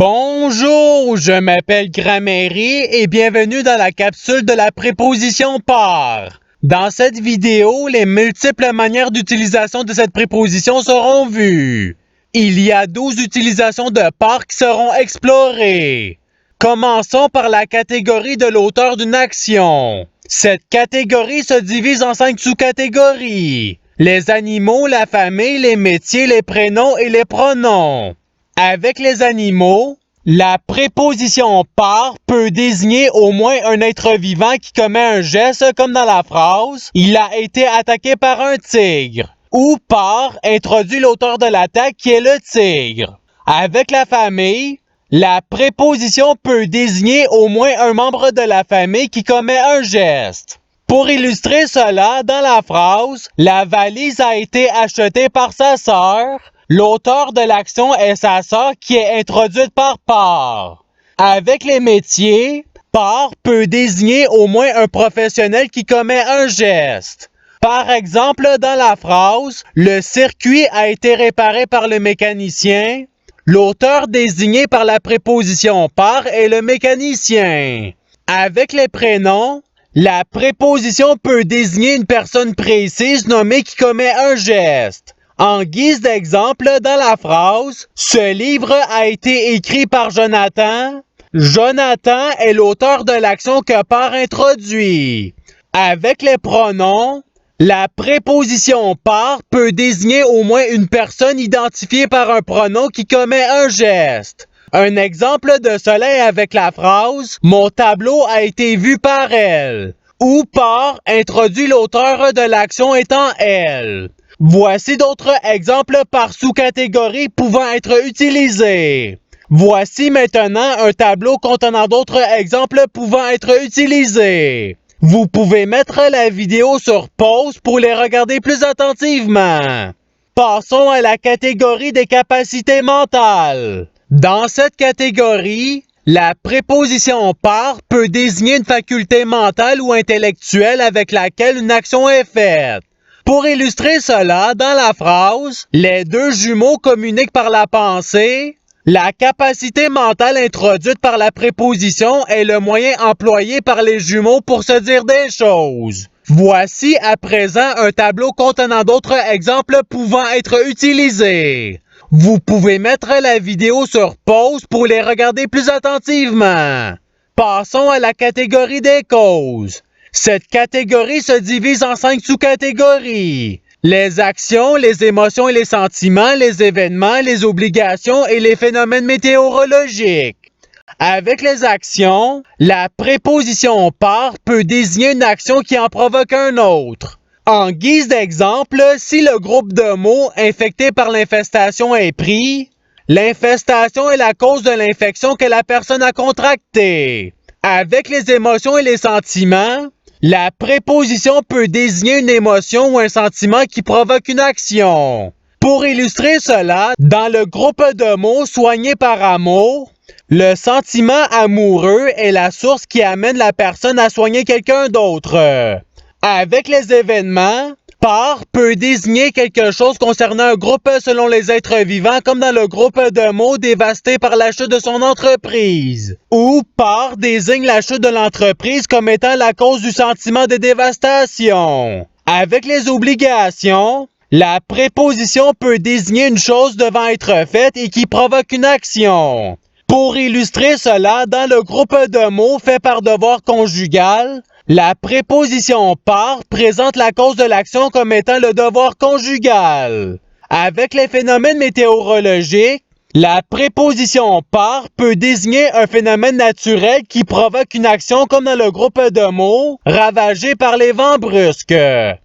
Bonjour, je m'appelle Gramairie et bienvenue dans la capsule de la préposition par. Dans cette vidéo, les multiples manières d'utilisation de cette préposition seront vues. Il y a 12 utilisations de par qui seront explorées. Commençons par la catégorie de l'auteur d'une action. Cette catégorie se divise en 5 sous-catégories. Les animaux, la famille, les métiers, les prénoms et les pronoms. Avec les animaux, la préposition par peut désigner au moins un être vivant qui commet un geste comme dans la phrase « Il a été attaqué par un tigre » ou par introduit l'auteur de l'attaque qui est le tigre. Avec la famille, la préposition peut désigner au moins un membre de la famille qui commet un geste. Pour illustrer cela, dans la phrase « La valise a été achetée par sa sœur », l'auteur de l'action est sa sœur qui est introduite par. Avec les métiers, par peut désigner au moins un professionnel qui commet un geste. Par exemple, dans la phrase « Le circuit a été réparé par le mécanicien », l'auteur désigné par la préposition par est le mécanicien. Avec les prénoms, la préposition peut désigner une personne précise nommée qui commet un geste. En guise d'exemple, dans la phrase « Ce livre a été écrit par Jonathan », Jonathan est l'auteur de l'action que par introduit. Avec les pronoms, la préposition par peut désigner au moins une personne identifiée par un pronom qui commet un geste. Un exemple de cela est avec la phrase « Mon tableau a été vu par elle » ou par introduit l'auteur de l'action étant elle. Voici d'autres exemples par sous-catégorie pouvant être utilisés. Voici maintenant un tableau contenant d'autres exemples pouvant être utilisés. Vous pouvez mettre la vidéo sur pause pour les regarder plus attentivement. Passons à la catégorie des capacités mentales. Dans cette catégorie, la préposition par peut désigner une faculté mentale ou intellectuelle avec laquelle une action est faite. Pour illustrer cela, dans la phrase « Les deux jumeaux communiquent par la pensée », la capacité mentale introduite par la préposition est le moyen employé par les jumeaux pour se dire des choses. Voici à présent un tableau contenant d'autres exemples pouvant être utilisés. Vous pouvez mettre la vidéo sur pause pour les regarder plus attentivement. Passons à la catégorie des causes. Cette catégorie se divise en 5 sous-catégories. Les actions, les émotions et les sentiments, les événements, les obligations et les phénomènes météorologiques. Avec les actions, la préposition par peut désigner une action qui en provoque un autre. En guise d'exemple, si le groupe de mots infecté par l'infestation est pris, l'infestation est la cause de l'infection que la personne a contractée. Avec les émotions et les sentiments, la préposition peut désigner une émotion ou un sentiment qui provoque une action. Pour illustrer cela, dans le groupe de mots soigné par amour, le sentiment amoureux est la source qui amène la personne à soigner quelqu'un d'autre. Avec les événements, par peut désigner quelque chose concernant un groupe selon les êtres vivants, comme dans le groupe de mots dévasté par la chute de son entreprise. Ou par désigne la chute de l'entreprise comme étant la cause du sentiment de dévastation. Avec les obligations, la préposition peut désigner une chose devant être faite et qui provoque une action. Pour illustrer cela, dans le groupe de mots fait par devoir conjugal, la préposition par présente la cause de l'action comme étant le devoir conjugal. Avec les phénomènes météorologiques, la préposition par peut désigner un phénomène naturel qui provoque une action comme dans le groupe de mots ravagé par les vents brusques.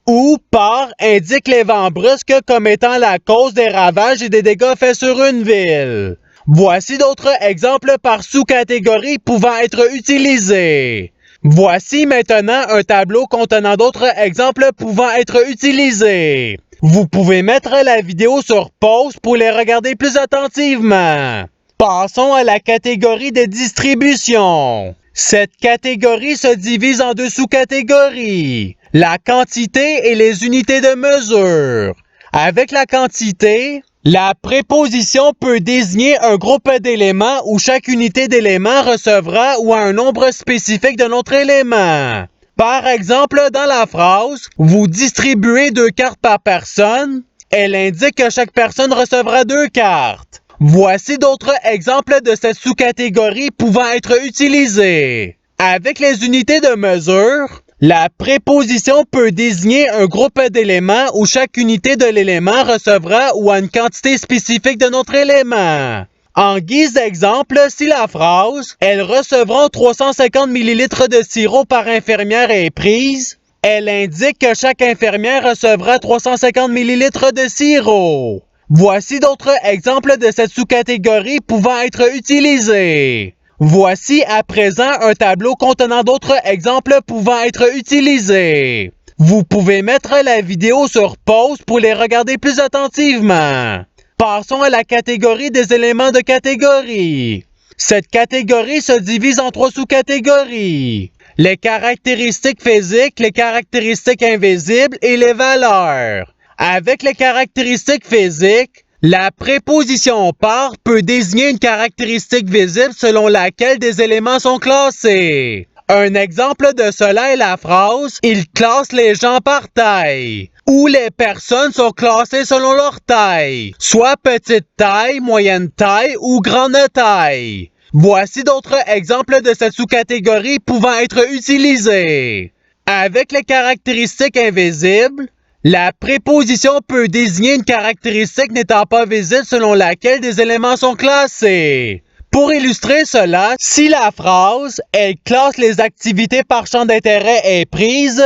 Ou par indique les vents brusques comme étant la cause des ravages et des dégâts faits sur une ville. Voici d'autres exemples par sous-catégorie pouvant être utilisés. Voici maintenant un tableau contenant d'autres exemples pouvant être utilisés. Vous pouvez mettre la vidéo sur pause pour les regarder plus attentivement. Passons à la catégorie de distribution. Cette catégorie se divise en 2 sous-catégories. La quantité et les unités de mesure. Avec la quantité, La préposition peut désigner un groupe d'éléments où chaque unité d'éléments recevra ou a un nombre spécifique d'un autre élément. Par exemple, dans la phrase « Vous distribuez 2 cartes par personne », elle indique que chaque personne recevra 2 cartes. Voici d'autres exemples de cette sous-catégorie pouvant être utilisés. Avec les unités de mesure, la préposition peut désigner un groupe d'éléments où chaque unité de l'élément recevra ou a une quantité spécifique d'un autre élément. En guise d'exemple, si la phrase « Elles recevront 350 ml de sirop par infirmière » est prise, elle indique que chaque infirmière recevra 350 ml de sirop. Voici d'autres exemples de cette sous-catégorie pouvant être utilisés. Voici à présent un tableau contenant d'autres exemples pouvant être utilisés. Vous pouvez mettre la vidéo sur pause pour les regarder plus attentivement. Passons à la catégorie des éléments de catégorie. Cette catégorie se divise en 3 sous-catégories. Les caractéristiques physiques, les caractéristiques invisibles et les valeurs. Avec les caractéristiques physiques, la préposition par peut désigner une caractéristique visible selon laquelle des éléments sont classés. Un exemple de cela est la phrase « Il classe les gens par taille », où les personnes sont classées selon leur taille, soit petite taille, moyenne taille ou grande taille. Voici d'autres exemples de cette sous-catégorie pouvant être utilisés. Avec les caractéristiques invisibles, la préposition peut désigner une caractéristique n'étant pas visible selon laquelle des éléments sont classés. Pour illustrer cela, si la phrase « Elle classe les activités par champ d'intérêt » est prise,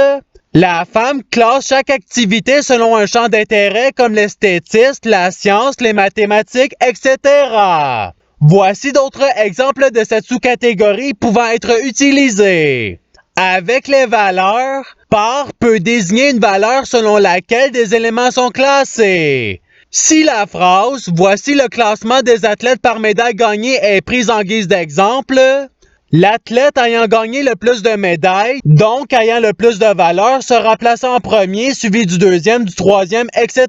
la femme classe chaque activité selon un champ d'intérêt comme l'esthétisme, la science, les mathématiques, etc. Voici d'autres exemples de cette sous-catégorie pouvant être utilisés. Avec les valeurs, par peut désigner une valeur selon laquelle des éléments sont classés. Si la phrase « Voici le classement des athlètes par médaille gagnée » est prise en guise d'exemple, l'athlète ayant gagné le plus de médailles, donc ayant le plus de valeur, sera placé en premier, suivi du deuxième, du troisième, etc.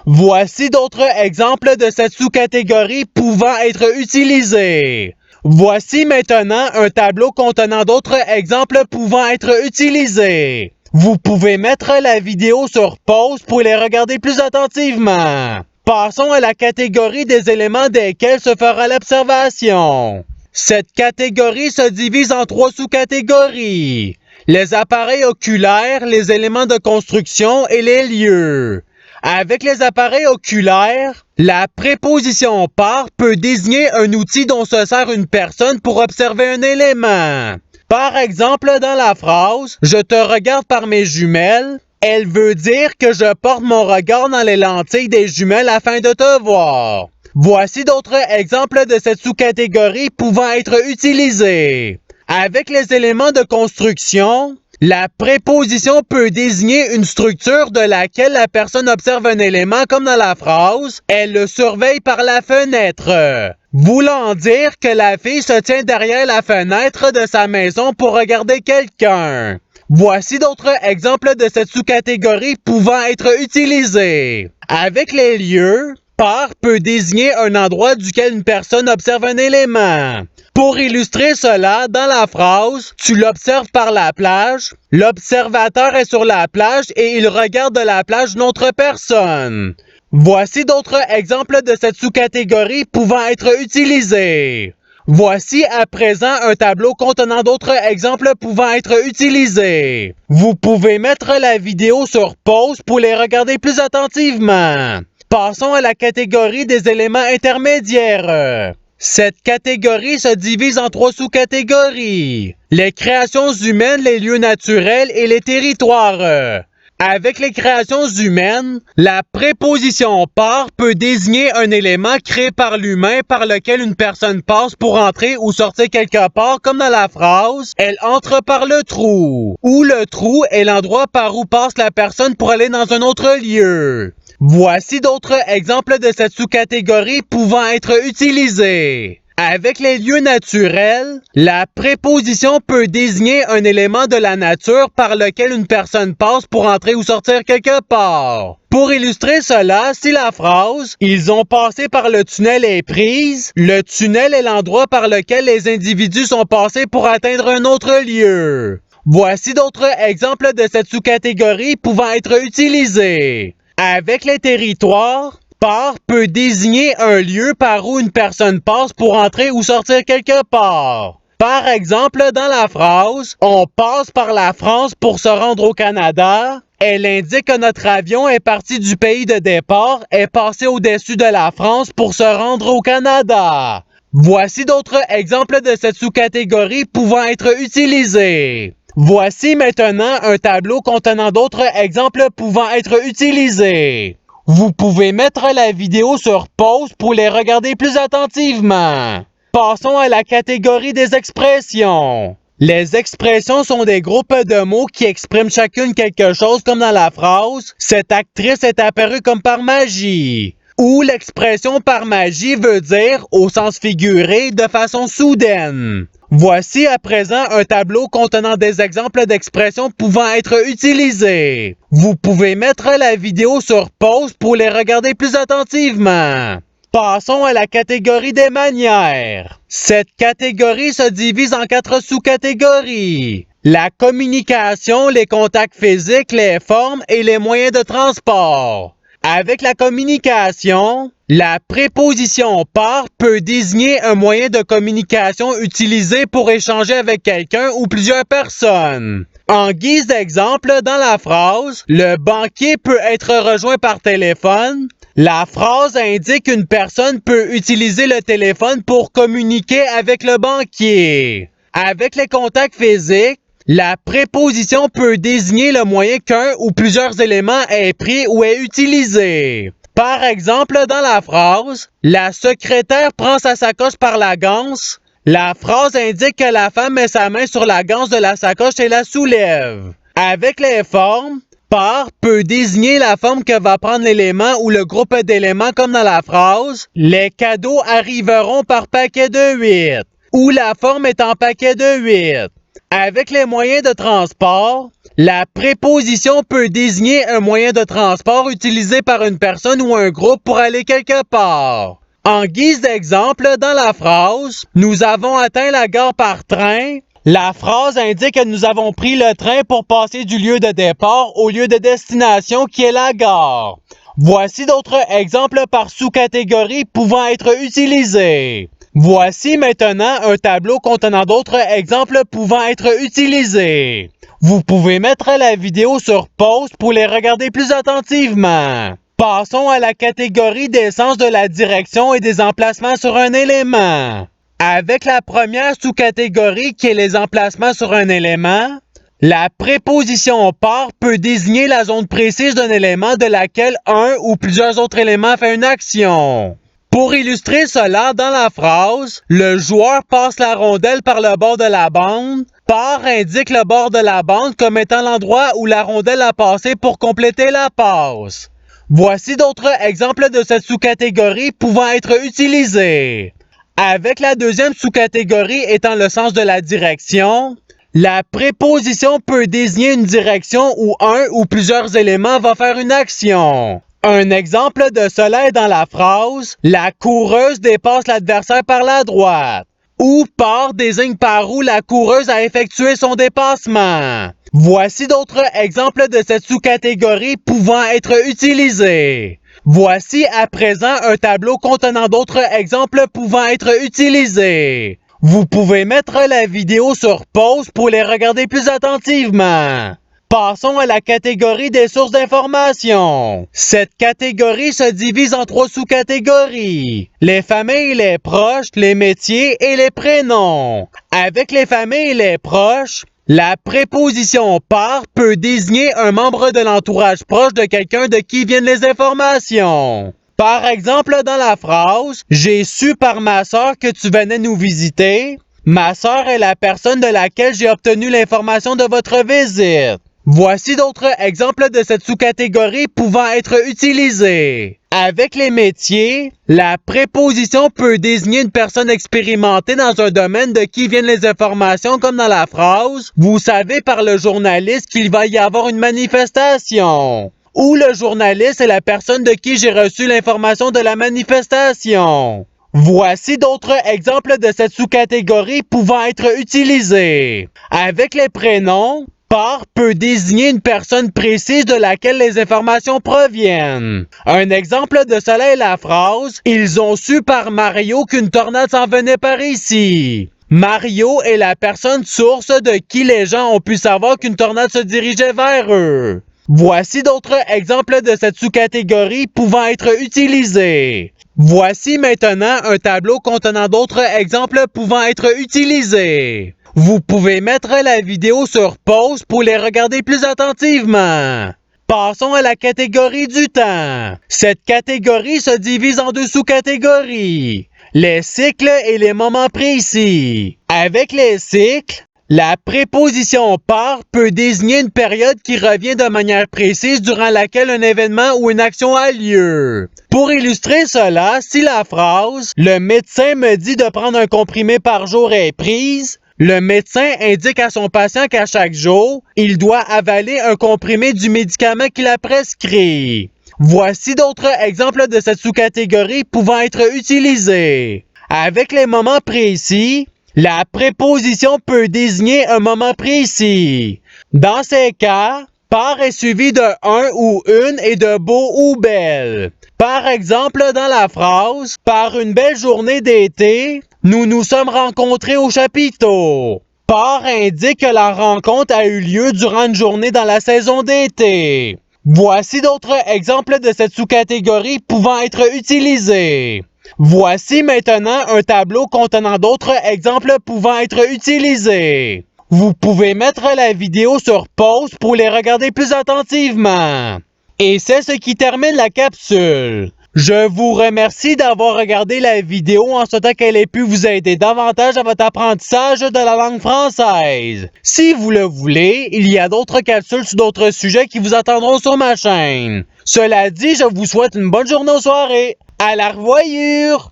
Voici d'autres exemples de cette sous-catégorie pouvant être utilisés. Voici maintenant un tableau contenant d'autres exemples pouvant être utilisés. Vous pouvez mettre la vidéo sur pause pour les regarder plus attentivement. Passons à la catégorie des éléments desquels se fera l'observation. Cette catégorie se divise en 3 sous-catégories. Les appareils oculaires, les éléments de construction et les lieux. Avec les appareils oculaires, la préposition par peut désigner un outil dont se sert une personne pour observer un élément. Par exemple, dans la phrase « Je te regarde par mes jumelles », elle veut dire que je porte mon regard dans les lentilles des jumelles afin de te voir. Voici d'autres exemples de cette sous-catégorie pouvant être utilisés. Avec les éléments de construction, la préposition peut désigner une structure de laquelle la personne observe un élément comme dans la phrase « Elle le surveille par la fenêtre », voulant dire que la fille se tient derrière la fenêtre de sa maison pour regarder quelqu'un. Voici d'autres exemples de cette sous-catégorie pouvant être utilisés. Avec les lieux, par peut désigner un endroit duquel une personne observe un élément. Pour illustrer cela, dans la phrase « Tu l'observes par la plage », l'observateur est sur la plage et il regarde de la plage d'une autre personne. Voici d'autres exemples de cette sous-catégorie pouvant être utilisés. Voici à présent un tableau contenant d'autres exemples pouvant être utilisés. Vous pouvez mettre la vidéo sur pause pour les regarder plus attentivement. Passons à la catégorie des éléments intermédiaires. Cette catégorie se divise en 3 sous-catégories. Les créations humaines, les lieux naturels et les territoires. Avec les créations humaines, la préposition par peut désigner un élément créé par l'humain par lequel une personne passe pour entrer ou sortir quelque part, comme dans la phrase « Elle entre par le trou », où le trou est l'endroit par où passe la personne pour aller dans un autre lieu. Voici d'autres exemples de cette sous-catégorie pouvant être utilisés. Avec les lieux naturels, la préposition peut désigner un élément de la nature par lequel une personne passe pour entrer ou sortir quelque part. Pour illustrer cela, si la phrase « Ils ont passé par le tunnel » est prise, le tunnel est l'endroit par lequel les individus sont passés pour atteindre un autre lieu. Voici d'autres exemples de cette sous-catégorie pouvant être utilisés. Avec les territoires, par peut désigner un lieu par où une personne passe pour entrer ou sortir quelque part. Par exemple, dans la phrase « On passe par la France pour se rendre au Canada », elle indique que notre avion est parti du pays de départ et passé au-dessus de la France pour se rendre au Canada. Voici d'autres exemples de cette sous-catégorie pouvant être utilisés. Voici maintenant un tableau contenant d'autres exemples pouvant être utilisés. Vous pouvez mettre la vidéo sur pause pour les regarder plus attentivement. Passons à la catégorie des expressions. Les expressions sont des groupes de mots qui expriment chacune quelque chose comme dans la phrase « Cette actrice est apparue comme par magie » ou l'expression « par magie » veut dire, au sens figuré, de façon soudaine. Voici à présent un tableau contenant des exemples d'expressions pouvant être utilisées. Vous pouvez mettre la vidéo sur pause pour les regarder plus attentivement. Passons à la catégorie des manières. Cette catégorie se divise en 4 sous-catégories. La communication, les contacts physiques, les formes et les moyens de transport. Avec la communication, la préposition « par » peut désigner un moyen de communication utilisé pour échanger avec quelqu'un ou plusieurs personnes. En guise d'exemple, dans la phrase « Le banquier peut être rejoint par téléphone », la phrase indique qu'une personne peut utiliser le téléphone pour communiquer avec le banquier. Avec les contacts physiques, la préposition peut désigner le moyen qu'un ou plusieurs éléments est pris ou est utilisé. Par exemple, dans la phrase « La secrétaire prend sa sacoche par la ganse », la phrase indique que la femme met sa main sur la ganse de la sacoche et la soulève. Avec les formes, par peut désigner la forme que va prendre l'élément ou le groupe d'éléments comme dans la phrase « Les cadeaux arriveront par paquet de 8 » ou la forme est en paquet de 8. Avec les moyens de transport, la préposition peut désigner un moyen de transport utilisé par une personne ou un groupe pour aller quelque part. En guise d'exemple, dans la phrase « Nous avons atteint la gare par train », la phrase indique que nous avons pris le train pour passer du lieu de départ au lieu de destination qui est la gare. Voici d'autres exemples par sous-catégorie pouvant être utilisés. Voici maintenant un tableau contenant d'autres exemples pouvant être utilisés. Vous pouvez mettre la vidéo sur pause pour les regarder plus attentivement. Passons à la catégorie des sens de la direction et des emplacements sur un élément. Avec la première sous-catégorie qui est les emplacements sur un élément, la préposition « par » peut désigner la zone précise d'un élément de laquelle un ou plusieurs autres éléments fait une action. Pour illustrer cela, dans la phrase « Le joueur passe la rondelle par le bord de la bande », par indique le bord de la bande comme étant l'endroit où la rondelle a passé pour compléter la passe. Voici d'autres exemples de cette sous-catégorie pouvant être utilisés. Avec la deuxième sous-catégorie étant le sens de la direction, la préposition peut désigner une direction où un ou plusieurs éléments vont faire une action. Un exemple de cela est dans la phrase « La coureuse dépasse l'adversaire par la droite » ou « par » désigne par où la coureuse a effectué son dépassement. Voici d'autres exemples de cette sous-catégorie pouvant être utilisés. Voici à présent un tableau contenant d'autres exemples pouvant être utilisés. Vous pouvez mettre la vidéo sur pause pour les regarder plus attentivement. Passons à la catégorie des sources d'information. Cette catégorie se divise en 3 sous-catégories. Les familles, les proches, les métiers et les prénoms. Avec les familles et les proches, la préposition « par » peut désigner un membre de l'entourage proche de quelqu'un de qui viennent les informations. Par exemple, dans la phrase « J'ai su par ma sœur que tu venais nous visiter », ma sœur est la personne de laquelle j'ai obtenu l'information de votre visite. Voici d'autres exemples de cette sous-catégorie pouvant être utilisés. Avec les métiers, la préposition peut désigner une personne expérimentée dans un domaine de qui viennent les informations, comme dans la phrase « Vous savez par le journaliste qu'il va y avoir une manifestation » ou « Le journaliste est la personne de qui j'ai reçu l'information de la manifestation ». Voici d'autres exemples de cette sous-catégorie pouvant être utilisés. Avec les prénoms, par peut désigner une personne précise de laquelle les informations proviennent. Un exemple de cela est la phrase « Ils ont su par Mario qu'une tornade s'en venait par ici ». Mario est la personne source de qui les gens ont pu savoir qu'une tornade se dirigeait vers eux. Voici d'autres exemples de cette sous-catégorie pouvant être utilisés. Voici maintenant un tableau contenant d'autres exemples pouvant être utilisés. Vous pouvez mettre la vidéo sur pause pour les regarder plus attentivement. Passons à la catégorie du temps. Cette catégorie se divise en deux sous-catégories, les cycles et les moments précis. Avec les cycles, la préposition par peut désigner une période qui revient de manière précise durant laquelle un événement ou une action a lieu. Pour illustrer cela, si la phrase « Le médecin me dit de prendre un comprimé par jour » est prise, le médecin indique à son patient qu'à chaque jour, il doit avaler un comprimé du médicament qu'il a prescrit. Voici d'autres exemples de cette sous-catégorie pouvant être utilisés. Avec les moments précis, la préposition peut désigner un moment précis. Dans ces cas, par est suivi de un ou une et de beau ou belle. Par exemple, dans la phrase « Par une belle journée d'été, nous nous sommes rencontrés au chapiteau ». Par indique que la rencontre a eu lieu durant une journée dans la saison d'été. Voici d'autres exemples de cette sous-catégorie pouvant être utilisés. Voici maintenant un tableau contenant d'autres exemples pouvant être utilisés. Vous pouvez mettre la vidéo sur pause pour les regarder plus attentivement. Et c'est ce qui termine la capsule. Je vous remercie d'avoir regardé la vidéo en souhaitant qu'elle ait pu vous aider davantage à votre apprentissage de la langue française. Si vous le voulez, il y a d'autres capsules sur d'autres sujets qui vous attendront sur ma chaîne. Cela dit, je vous souhaite une bonne journée ou soirée. À la revoyure!